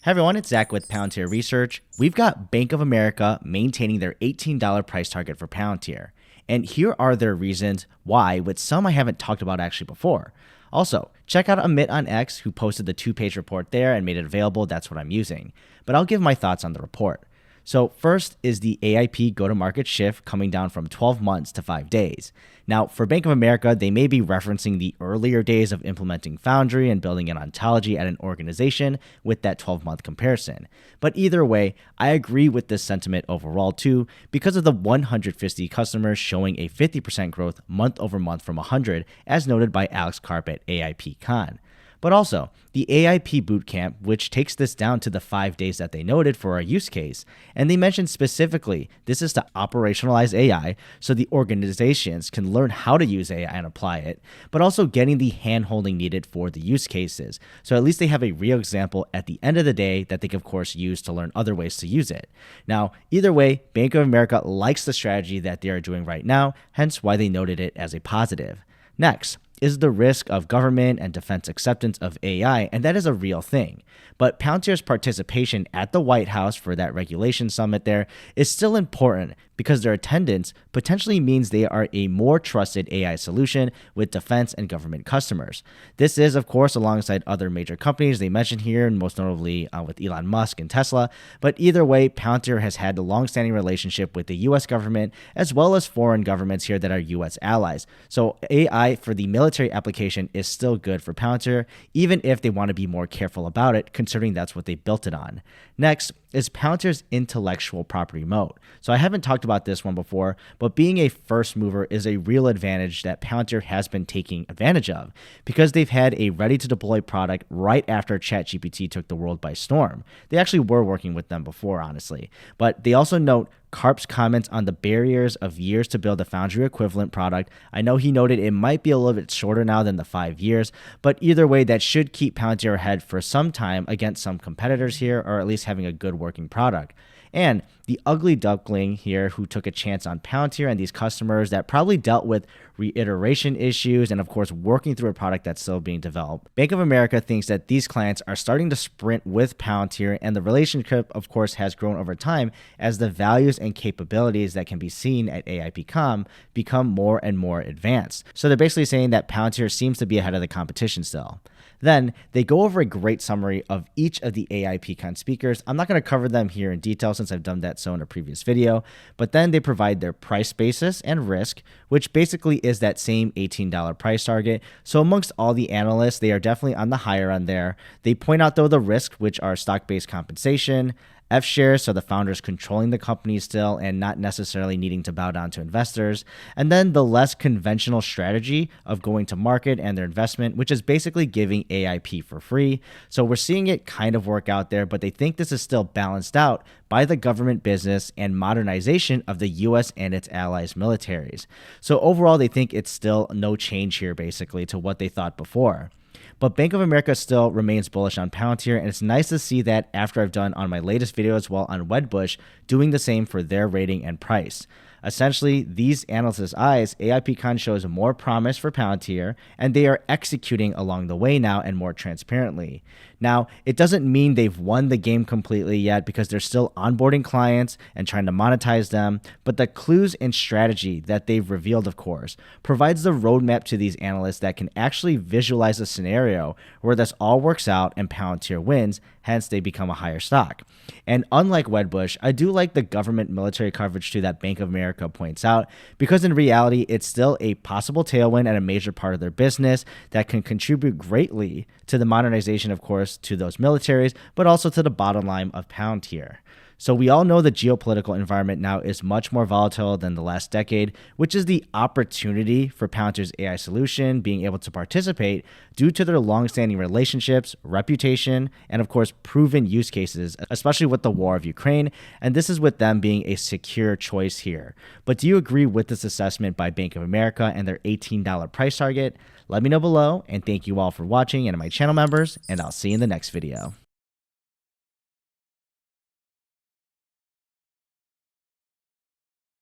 Hey everyone, it's Zach with Palantir Research. We've got Bank of America maintaining their $18 price target for Palantir. And here are their reasons why, with some I haven't talked about actually before. Also, check out Amit on X, who posted the 2-page report there and made it available. That's what I'm using. But I'll give my thoughts on the report. So first is the AIP go-to-market shift coming down from 12 months to 5 days. Now, for Bank of America, they may be referencing the earlier days of implementing Foundry and building an ontology at an organization with that 12-month comparison. But either way, I agree with this sentiment overall too, because of the 150 customers showing a 50% growth month over month from 100, as noted by Alex Karp at AIPCon. But also, the AIP Bootcamp, which takes this down to the 5 days that they noted for our use case. And they mentioned specifically this is to operationalize AI so the organizations can learn how to use AI and apply it, but also getting the hand-holding needed for the use cases. So at least they have a real example at the end of the day that they can, of course, use to learn other ways to use it. Now, either way, Bank of America likes the strategy that they are doing right now, hence why they noted it as a positive. Next is the risk of government and defense acceptance of AI, and that is a real thing. But Palantir's participation at the White House for that regulation summit there is still important because their attendance potentially means they are a more trusted AI solution with defense and government customers. This is, of course, alongside other major companies they mentioned here, and most notably with Elon Musk and Tesla. But either way, Palantir has had a long-standing relationship with the U.S. government as well as foreign governments here that are U.S. allies. So AI for the military application is still good for Palantir, even if they want to be more careful about it, considering that's what they built it on. Next is Palantir's intellectual property moat. So I haven't talked about this one before, but being a first mover is a real advantage that Palantir has been taking advantage of because they've had a ready-to-deploy product right after ChatGPT took the world by storm. They actually were working with them before, honestly. But they also note Karp's comments on the barriers of years to build a Foundry equivalent product. I know he noted it might be a little bit shorter now than the 5 years, but either way, that should keep Palantir ahead for some time against some competitors here, or at least having a good working product. And the ugly duckling here who took a chance on Palantir and these customers that probably dealt with reiteration issues and, of course, working through a product that's still being developed. Bank of America thinks that these clients are starting to sprint with Palantir, and the relationship, of course, has grown over time as the values and capabilities that can be seen at AIPCon become more and more advanced. So they're basically saying that Palantir seems to be ahead of the competition still. Then they go over a great summary of each of the AIPCon speakers. I'm not going to cover them here in detail since I've done that so in a previous video, but then they provide their price basis and risk, which basically is that same $18 price target. So amongst all the analysts, they are definitely on the higher end there. They point out though the risks, which are stock-based compensation, F shares, so the founders controlling the company still and not necessarily needing to bow down to investors, and then the less conventional strategy of going to market and their investment, which is basically giving AIP for free. So we're seeing it kind of work out there, but they think this is still balanced out by the government business and modernization of the US and its allies' militaries. So overall, they think it's still no change here basically to what they thought before. But Bank of America still remains bullish on Palantir, and it's nice to see that after I've done on my latest video as well on Wedbush, doing the same for their rating and price. Essentially, these analysts' eyes, AIPCon shows more promise for Palantir, and they are executing along the way now and more transparently. Now, it doesn't mean they've won the game completely yet because they're still onboarding clients and trying to monetize them, but the clues and strategy that they've revealed, of course, provides the roadmap to these analysts that can actually visualize a scenario where this all works out and Palantir wins, hence they become a higher stock. And unlike Wedbush, I do like the government military coverage too that Bank of America points out, because in reality, it's still a possible tailwind and a major part of their business that can contribute greatly to the modernization, of course, to those militaries, but also to the bottom line of Palantir. So we all know the geopolitical environment now is much more volatile than the last decade, which is the opportunity for Palantir's AI solution being able to participate due to their long-standing relationships, reputation, and of course proven use cases, especially with the war of Ukraine, and this is with them being a secure choice here. But do you agree with this assessment by Bank of America and their $18 price target? Let me know below, and thank you all for watching and my channel members, and I'll see you in the next video.